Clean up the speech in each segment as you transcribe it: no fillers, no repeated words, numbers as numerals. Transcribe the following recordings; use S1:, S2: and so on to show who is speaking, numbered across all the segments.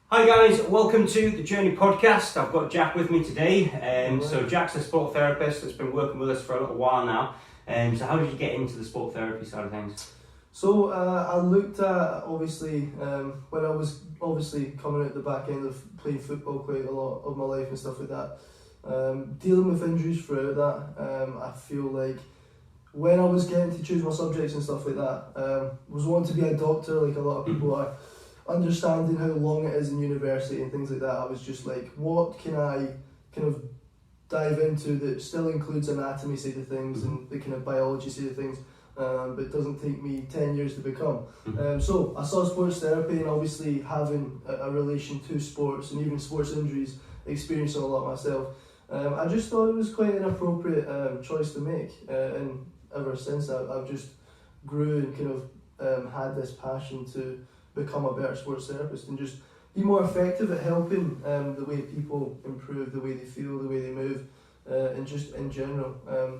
S1: Hi guys, welcome to the Journey podcast. I've got Jack with me today. So Jack's a sport therapist that's been working with us for a little while now. So how did you get into the sport therapy side of things?
S2: So I looked at, obviously, when I was coming out the back end of playing football quite a lot of my life and stuff like that, dealing with injuries throughout that, I feel like when I was getting to choose my subjects and stuff like that, was wanting to be a doctor like a lot of people are, understanding how long it is in university and things like that. I was just like, what can I kind of dive into that still includes anatomy side of things and the kind of biology side of things, but doesn't take me 10 years to become. So I saw sports therapy, and obviously having a relation to sports and even sports injuries, experiencing a lot myself, I just thought it was quite an appropriate choice to make, and ever since I've just grew and kind of had this passion to become a better sports therapist and just be more effective at helping the way people improve, the way they feel, the way they move, and just in general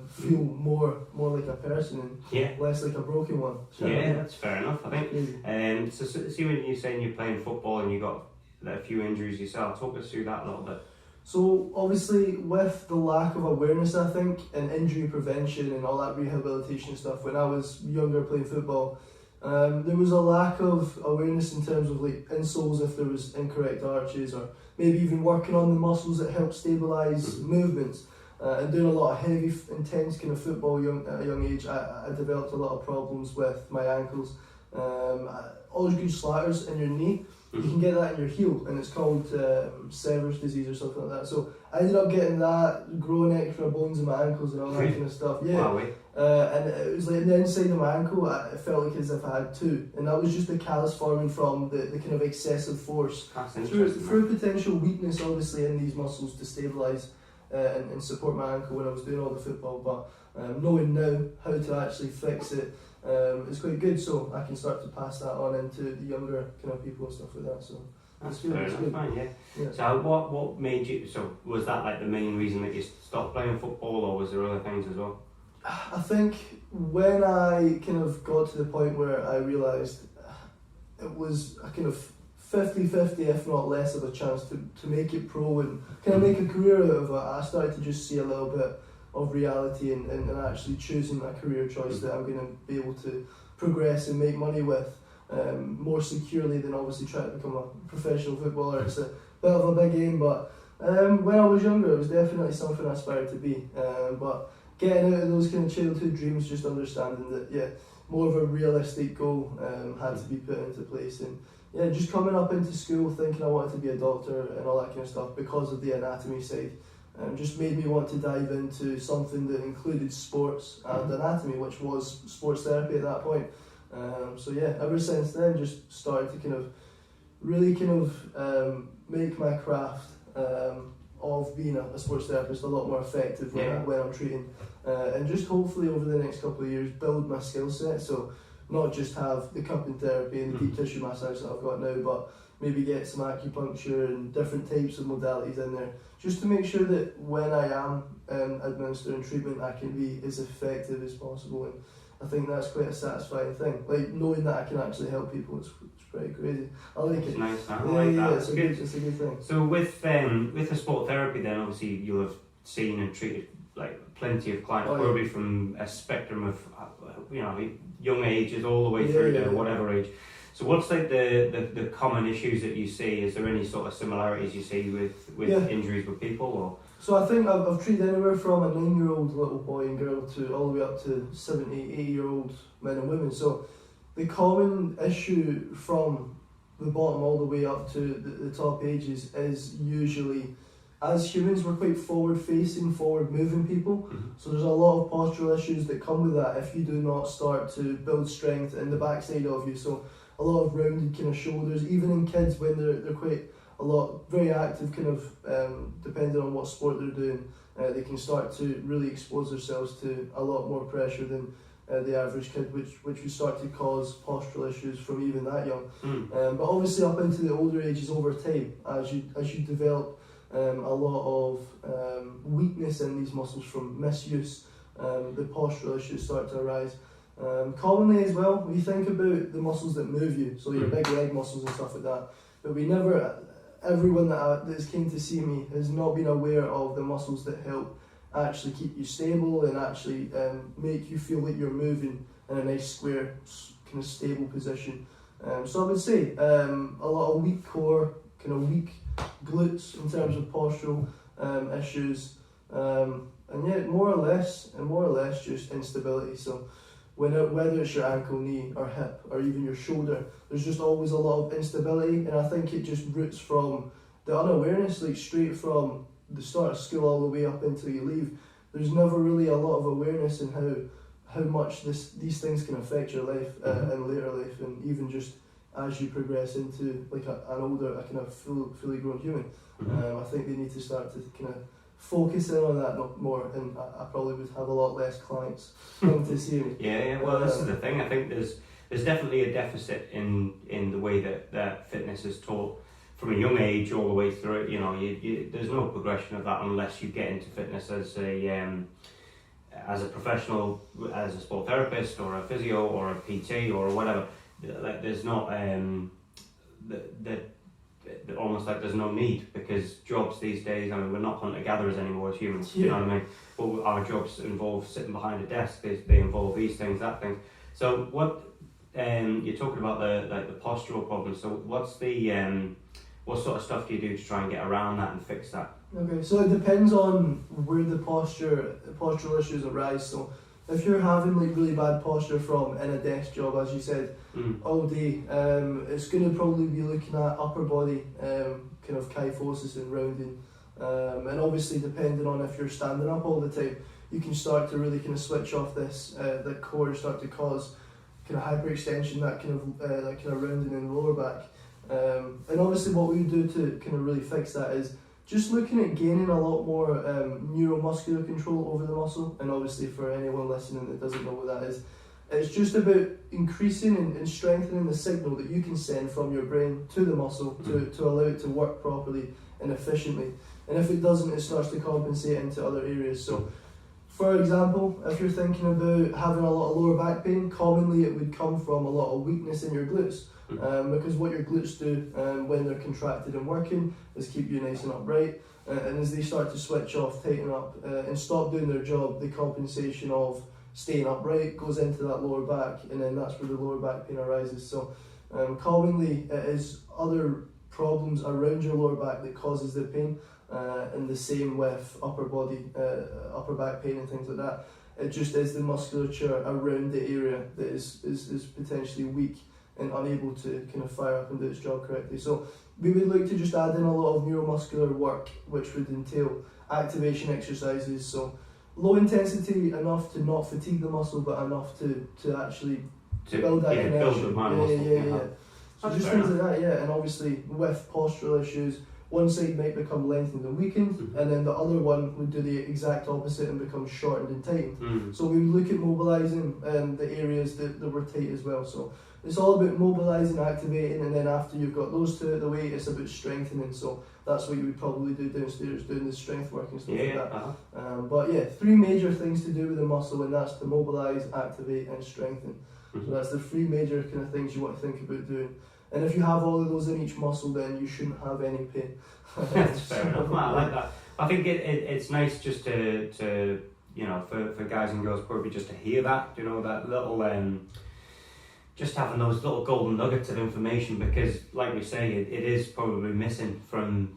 S2: feel more like a person and less like a broken one.
S1: Yeah, that's fair enough, I think. So see, when you're saying you're playing football and you got a few injuries yourself, talk us through that a little bit.
S2: So obviously with the lack of awareness, I think, and injury prevention and all that rehabilitation stuff, when I was younger playing football, there was a lack of awareness in terms of like insoles, if there was incorrect arches, or maybe even working on the muscles that help stabilise movements, and doing a lot of heavy, intense kind of football at a young age. I developed a lot of problems with my ankles. Always good slatters in your knee. You can get that in your heel, and it's called Sever's disease or something like that. So I ended up getting that, growing extra bones in my ankles and all that kind of stuff. Yeah.
S1: Wow,
S2: And it was like on the inside of my ankle, it felt like as if I had two, and that was just the callus forming from the kind of excessive force through potential weakness, obviously, in these muscles to stabilise and support my ankle when I was doing all the football. But knowing now how to actually fix it is quite good, so I can start to pass that on into the younger kind of people and stuff like that. So
S1: that's fair enough, fine, yeah. So what made you? So was that like the main reason that you stopped playing football, or was there other things as well?
S2: I think when I kind of got to the point where I realised it was a kind of 50-50, if not less of a chance to make it pro and kind of make a career out of it, I started to just see a little bit of reality and actually choosing a career choice that I'm going to be able to progress and make money with more securely than obviously trying to become a professional footballer. It's a bit of a big aim, but when I was younger it was definitely something I aspired to be. But getting out of those kind of childhood dreams, just understanding that more of a realistic goal had to be put into place, and just coming up into school thinking I wanted to be a doctor and all that kind of stuff because of the anatomy side, just made me want to dive into something that included sports and anatomy, which was sports therapy at that point. So ever since then, just started to kind of really make my craft of being a sports therapist a lot more effective when I'm treating, and just hopefully over the next couple of years build my skill set, so not just have the cupping therapy and the deep tissue massage that I've got now, but maybe get some acupuncture and different types of modalities in there, just to make sure that when I am administering treatment I can be as effective as possible. And I think that's quite a satisfying thing, like knowing that I can actually help people. It's pretty crazy. I like it.
S1: It's nice, I like that.
S2: It's a good thing.
S1: So with the sport therapy then, obviously you'll have seen and treated like plenty of clients, probably from a spectrum of young ages all the way through to whatever age. So what's like the common issues that you see? Is there any sort of similarities you see with injuries with people? Or?
S2: So I think I've treated anywhere from a 9-year-old little boy and girl to all the way up to 70, 80-year-old men and women. So the common issue from the bottom all the way up to the top ages is usually, as humans, we're quite forward-facing, forward-moving people. So there's a lot of postural issues that come with that if you do not start to build strength in the backside of you. So a lot of rounded kind of shoulders, even in kids when they're quite very active, kind of depending on what sport they're doing, they can start to really expose themselves to a lot more pressure than the average kid, which would start to cause postural issues from even that young. But obviously up into the older ages over time, as you develop a lot of weakness in these muscles from misuse, the postural issues start to arise. Commonly as well, when you think about the muscles that move you, so your big leg muscles and stuff like that, but we never, everyone that's came to see me has not been aware of the muscles that help actually keep you stable and actually make you feel like you're moving in a nice square kind of stable position. So I would say a lot of weak core, kind of weak glutes in terms of postural issues, and yeah, more or less just instability. So whether it's your ankle, knee or hip or even your shoulder, there's just always a lot of instability, and I think it just roots from the unawareness, like straight from the start of school all the way up until you leave. There's never really a lot of awareness in how much these things can affect your life in later life, and even just as you progress into like an older, a kind of fully grown human. I think they need to start to kind of focus in on that more, and I probably would have a lot less clients coming to see me.
S1: Yeah. Well, this is the thing. I think there's definitely a deficit in the way that fitness is taught from a young age all the way through it. You know, there's no progression of that unless you get into fitness as a professional, as a sport therapist or a physio or a PT or whatever. Like there's not almost like there's no need, because jobs these days, I mean, we're not hunter-gatherers anymore as humans, you know what I mean? But our jobs involve sitting behind a desk, they involve these things, that thing. So what, you're talking about the postural problems, so what's the, what sort of stuff do you do to try and get around that and fix that?
S2: Okay, so it depends on where the postural issues arise. So if you're having like really bad posture from in a desk job, as you said, all day, it's going to probably be looking at upper body kind of kyphosis and rounding, and obviously depending on if you're standing up all the time, you can start to really kind of switch off this the core and start to cause kind of hyperextension, that kind of rounding in the lower back, and obviously what we do to kind of really fix that is just looking at gaining a lot more neuromuscular control over the muscle. And obviously for anyone listening that doesn't know what that is, it's just about increasing and strengthening the signal that you can send from your brain to the muscle to allow it to work properly and efficiently. And if it doesn't, it starts to compensate into other areas. So for example, if you're thinking about having a lot of lower back pain, commonly it would come from a lot of weakness in your glutes. Because what your glutes do when they're contracted and working is keep you nice and upright, and as they start to switch off, tighten up and stop doing their job, the compensation of staying upright goes into that lower back, and then that's where the lower back pain arises. So commonly it is other problems around your lower back that causes the pain, and the same with upper body, upper back pain and things like that. It just is the musculature around the area that is potentially weak and unable to kind of fire up and do its job correctly. So we would look to just add in a lot of neuromuscular work, which would entail activation exercises. So low intensity enough to not fatigue the muscle, but enough to actually build that connection. So just things like that, and obviously with postural issues, one side might become lengthened and weakened, and then the other one would do the exact opposite and become shortened and tightened. So we would look at mobilising the areas that were tight as well. So it's all about mobilising, activating, and then after you've got those two out of the way, it's about strengthening. So that's what you would probably do downstairs, doing the strength work and stuff like that. But yeah, 3 major things to do with the muscle, and that's to mobilise, activate and strengthen. So that's the 3 major kind of things you want to think about doing. And if you have all of those in each muscle, then you shouldn't have any pain.
S1: That's fair enough, man. I like that. I think it's nice just to you know, for guys and girls probably just to hear that, you know, that little just having those little golden nuggets of information, because like we say, it is probably missing from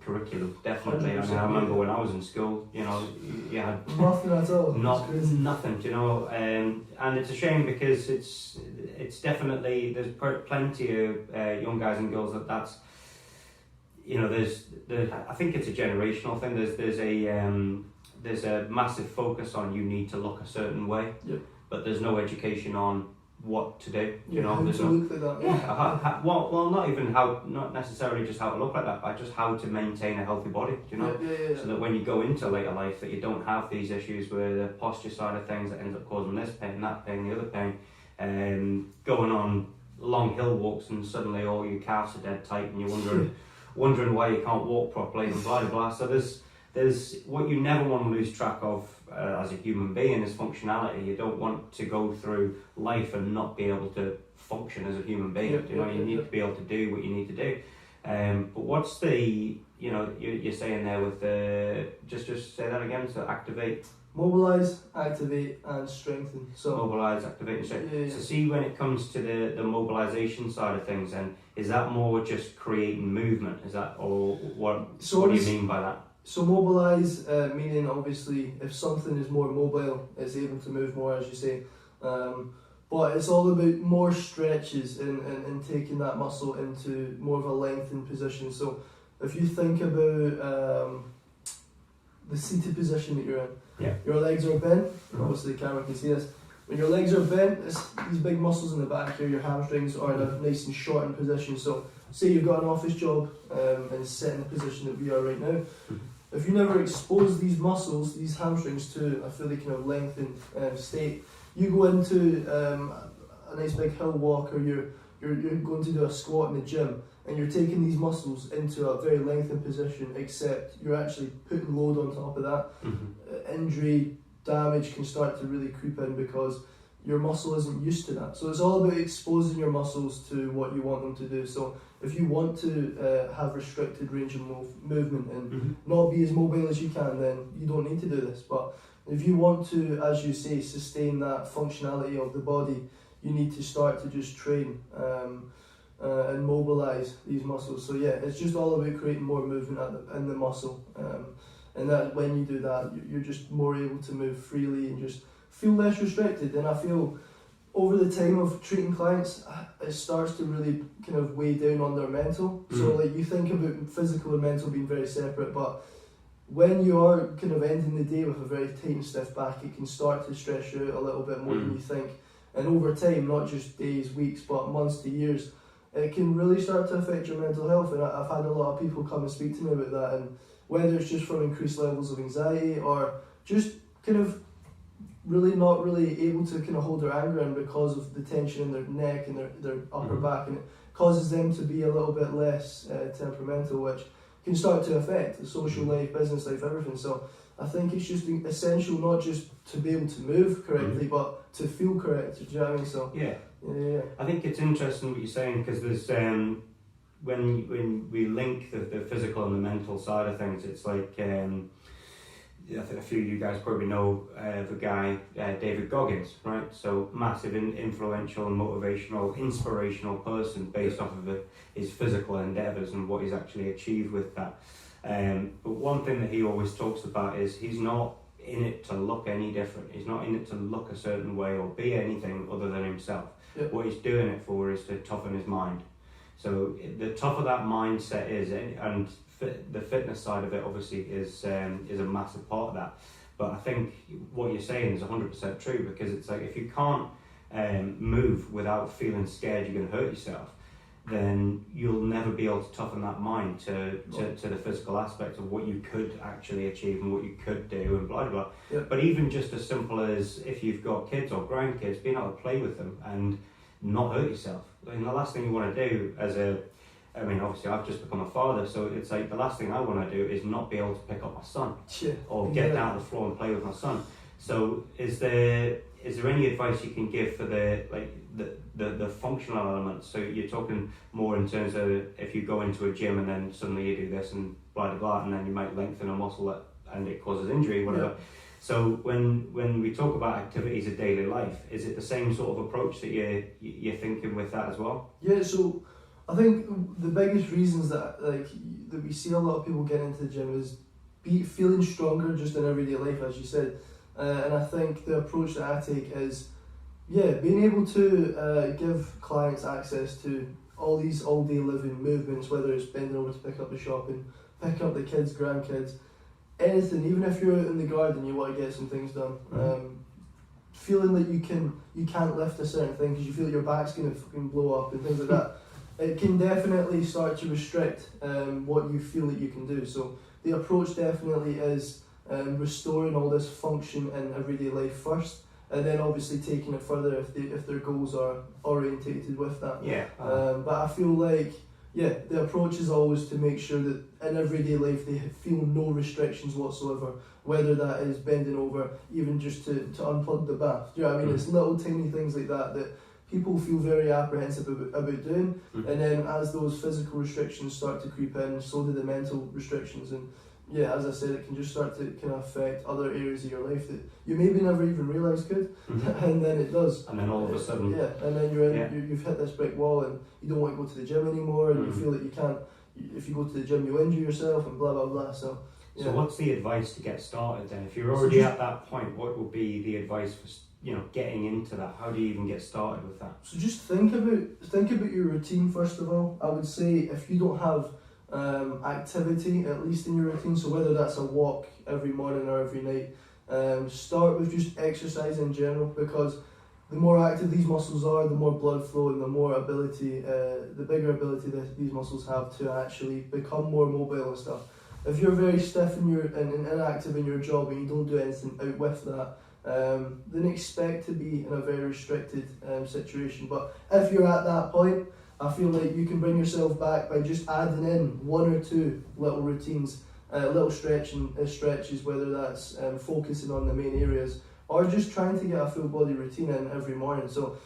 S1: curriculum, definitely. I mean, I remember when I was in school, you know, you had
S2: nothing at all.
S1: Nothing, you know, and it's a shame, because it's definitely, there's plenty of young guys and girls that's, you know, I think it's a generational thing. There's a massive focus on you need to look a certain way, but there's no education on what to do, you know.
S2: How to look like that.
S1: Well, not necessarily just how to look like that, but just how to maintain a healthy body, you know. So that when you go into later life, that you don't have these issues where the posture side of things that ends up causing this pain, that pain, the other pain, going on long hill walks and suddenly all your calves are dead tight and you're wondering why you can't walk properly and blah blah blah. So there's what you never want to lose track of as a human being is functionality. You don't want to go through life and not be able to function as a human being. You know, you need to be able to do what you need to do. But what's the, you're saying there with the, just say that again, so activate.
S2: Mobilise, activate and strengthen. So
S1: Mobilise, activate and strengthen.
S2: Yeah.
S1: So see, when it comes to the mobilisation side of things, then is that more just creating movement? Is that, or what do you mean by that?
S2: So mobilise, meaning obviously if something is more mobile, it's able to move more, as you say. But it's all about more stretches and taking that muscle into more of a lengthened position. So if you think about the seated position that you're in, your legs are bent. Obviously the camera can see this. When your legs are bent, it's these big muscles in the back here, your hamstrings are in a nice and shortened position. So say you've got an office job and sit in the position that we are right now. If you never expose these muscles, these hamstrings, to a fully kind of lengthened state, you go into a nice big hill walk, or you're going to do a squat in the gym, and you're taking these muscles into a very lengthened position, except you're actually putting load on top of that. Injury, damage can start to really creep in because your muscle isn't used to that. So it's all about exposing your muscles to what you want them to do. So if you want to have restricted range of movement and not be as mobile as you can, then you don't need to do this. But if you want to, as you say, sustain that functionality of the body, you need to start to just train and mobilise these muscles. So yeah, it's just all about creating more movement in the muscle. And that when you do that, you're just more able to move freely and just feel less restricted. And I feel over the time of treating clients, it starts to really kind of weigh down on their mental. So like you think about physical and mental being very separate, but when you are kind of ending the day with a very tight and stiff back, it can start to stress you out a little bit more than you think. And over time, not just days, weeks, but months to years, it can really start to affect your mental health. And I've had a lot of people come and speak to me about that, and whether it's just from increased levels of anxiety or just kind of really not really able to kind of hold their anger in because of the tension in their neck and their upper back, and it causes them to be a little bit less temperamental, which can start to affect the social life, business life, everything. So I think it's just essential not just to be able to move correctly, but to feel correct. Do you know what I mean? So yeah.
S1: I think it's interesting what you're saying, because there's when we link the physical and the mental side of things, it's like I think a few of you guys probably know the guy David Goggins, right? So massive, influential, and motivational, inspirational person based off of his physical endeavours and what he's actually achieved with that. But one thing that he always talks about is he's not in it to look any different. He's not in it to look a certain way or be anything other than himself. What he's doing it for is to toughen his mind. So the tougher that mindset is, and the fitness side of it obviously is a massive part of that. But I think what you're saying is 100% true, because it's like if you can't move without feeling scared you're going to hurt yourself, then you'll never be able to toughen that mind to the physical aspect of what you could actually achieve and what you could do and blah blah blah. But even just as simple as if you've got kids or grandkids, being able to play with them and not hurt yourself. I mean, the last thing you want to do obviously I've just become a father, so it's like the last thing I want to do is not be able to pick up my son or get down on the floor and play with my son. So is there any advice you can give for the functional elements? So you're talking more in terms of if you go into a gym and then suddenly you do this and blah blah blah, and then you might lengthen a muscle and it causes injury, whatever. So when we talk about activities of daily life, is it the same sort of approach that you're thinking with that as well? Yeah,
S2: so I think the biggest reasons that we see a lot of people get into the gym is feeling stronger just in everyday life, as you said. And I think the approach that I take is being able to give clients access to all these all-day living movements, whether it's bending over to pick up the shopping, picking up the kids, grandkids, anything. Even if you're out in the garden, you want to get some things done. Feeling that you can't lift a certain thing because you feel that your back's going to fucking blow up and things like that. It can definitely start to restrict what you feel that you can do. So the approach definitely is restoring all this function in everyday life first, and then obviously taking it further if their goals are orientated with that. But I feel like the approach is always to make sure that in everyday life they feel no restrictions whatsoever, whether that is bending over, even just to unplug the bath. Do you know what I mean? It's little tiny things like that people feel very apprehensive about doing. And then as those physical restrictions start to creep in, so do the mental restrictions. And yeah, as I said, it can just start to kind of affect other areas of your life that you maybe never even realised could, and then it does.
S1: And then all of a sudden,
S2: yeah, and then you've hit this brick wall, and you don't want to go to the gym anymore, and you feel that you can't. If you go to the gym, you injure yourself, and blah blah blah. So, yeah.
S1: So what's the advice to get started then? If you're already at that point, what would be the advice for getting into that? How do you even get started with that?
S2: So just think about your routine first of all. I would say if you don't have activity at least in your routine, so whether that's a walk every morning or every night, start with just exercise in general, because the more active these muscles are, the more blood flow and the more ability, the bigger ability that these muscles have to actually become more mobile and stuff. If you're very stiff and inactive in your job and you don't do anything out with that, then expect to be in a very restricted situation. But if you're at that point, I feel like you can bring yourself back by just adding in 1 or 2 little routines, little stretches, whether that's focusing on the main areas or just trying to get a full body routine in every morning. So,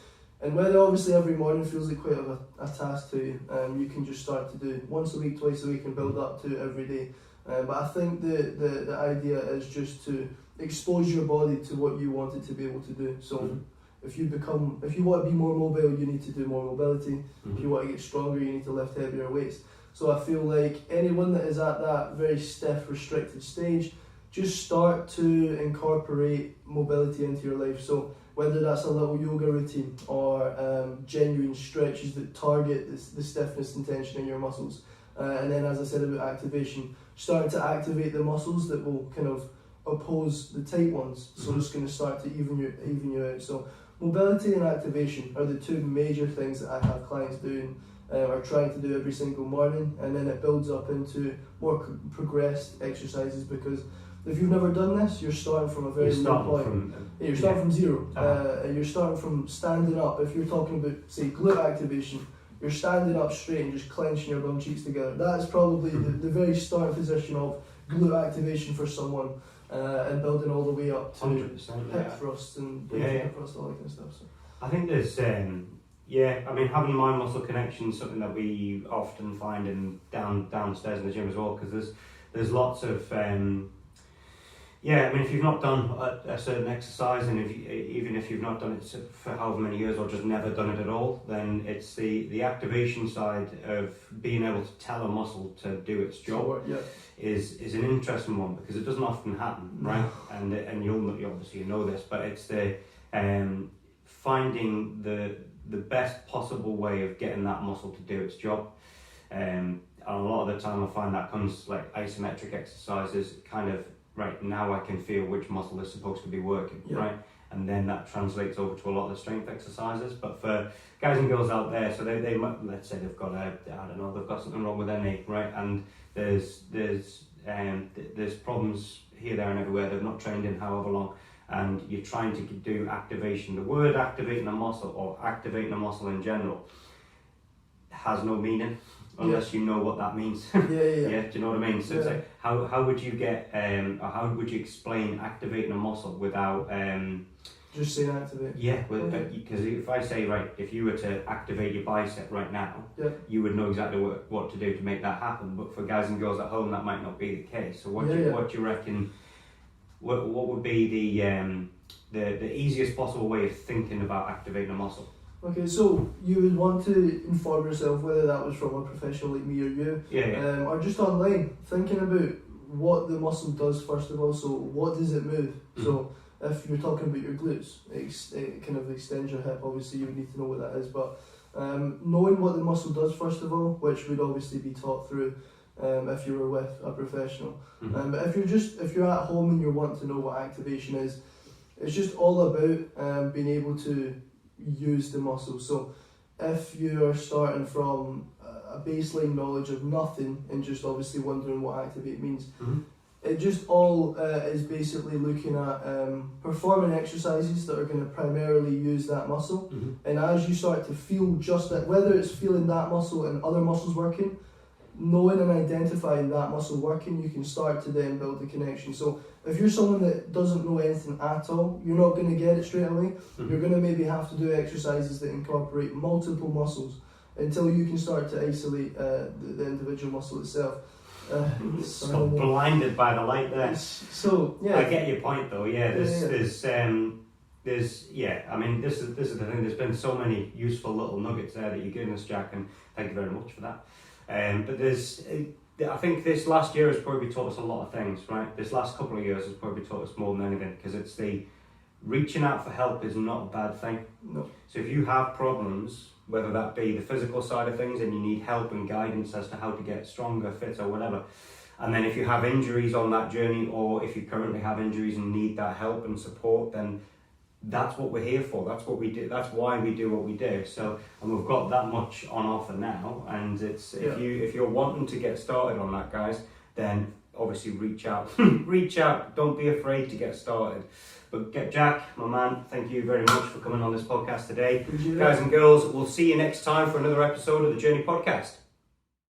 S2: and whether obviously every morning feels like quite a task to you, you can just start to do once a week, twice a week, and build up to it every day. But I think the idea is just to expose your body to what you want it to be able to do. So if you want to be more mobile, you need to do more mobility. If you want to get stronger, you need to lift heavier weights. So I feel like anyone that is at that very stiff, restricted stage, just start to incorporate mobility into your life. So whether that's a little yoga routine or genuine stretches that target the stiffness and tension in your muscles. And then, as I said about activation, starting to activate the muscles that will kind of oppose the tight ones. So it's going to start to even you out. So mobility and activation are the 2 major things that I have clients doing or trying to do every single morning, and then it builds up into more progressed exercises, because if you've never done this, you're starting from a very low point. You're starting from zero. You're starting from standing up. If you're talking about, say, glute activation, you're standing up straight and just clenching your bum cheeks together. That's probably the very starting position of glute activation for someone, and building all the way up to hip thrusts and hip thrusts, all that kind of stuff. So
S1: I think there's, having mind muscle connection is something that we often find downstairs in the gym as well, because there's lots of if you've not done a certain exercise, and even if you've not done it for however many years or just never done it at all, then it's the activation side of being able to tell a muscle to do its job is an interesting one, because it doesn't often happen, right? And you'll obviously know this, but it's the finding the best possible way of getting that muscle to do its job. And a lot of the time I find that comes like isometric exercises, kind of, right, now I can feel which muscle is supposed to be working, right? And then that translates over to a lot of the strength exercises. But for guys and girls out there, so they might, let's say they've got they've got something wrong with their knee, right? And there's problems here, there and everywhere. They've not trained in however long, and you're trying to do activation. The word activating a muscle, or activating a muscle in general, has no meaning unless you know what that means. Do you know what I mean? So it's like, how would you get or how would you explain activating a muscle without
S2: just saying activate?
S1: Because if I say, right, if you were to activate your bicep right now, you would know exactly what to do to make that happen. But for guys and girls at home, that might not be the case. So what do you reckon? What would be the easiest possible way of thinking about activating a muscle?
S2: Okay, so you would want to inform yourself, whether that was from a professional like me or you, or just online, thinking about what the muscle does first of all. So what does it move? So if you're talking about your glutes, it kind of extends your hip. Obviously, you would need to know what that is, but knowing what the muscle does first of all, which would obviously be taught through if you were with a professional. But if you're at home and you're wanting to know what activation is, it's just all about being able to use the muscle. So if you're starting from a baseline knowledge of nothing and just obviously wondering what activate means, it just all is basically looking at performing exercises that are going to primarily use that muscle. And as you start to feel just that, whether it's feeling that muscle and other muscles working, knowing and identifying that muscle working, you can start to then build the connection. So if you're someone that doesn't know anything at all, you're not going to get it straight away. You're going to maybe have to do exercises that incorporate multiple muscles until you can start to isolate the individual muscle itself.
S1: So blinded by the light there.
S2: So yeah,
S1: I get your point though. Yeah, there's I mean, this is the thing. There's been so many useful little nuggets there that you're giving us, Jack, and thank you very much for that. But I think this last year has probably taught us a lot of things, right? This last couple of years has probably taught us more than anything, because it's the reaching out for help is not a bad thing.
S2: No.
S1: So if you have problems, whether that be the physical side of things and you need help and guidance as to how to get stronger, fitter, whatever, and then if you have injuries on that journey, or if you currently have injuries and need that help and support, then that's what we're here for. That's what we do. That's why we do what we do. So, and we've got that much on offer now. And it's if you're wanting to get started on that, guys, then obviously reach out. Reach out. Don't be afraid to get started. But Jack, my man, thank you very much for coming on this podcast today. Guys and girls, we'll see you next time for another episode of the Journey Podcast.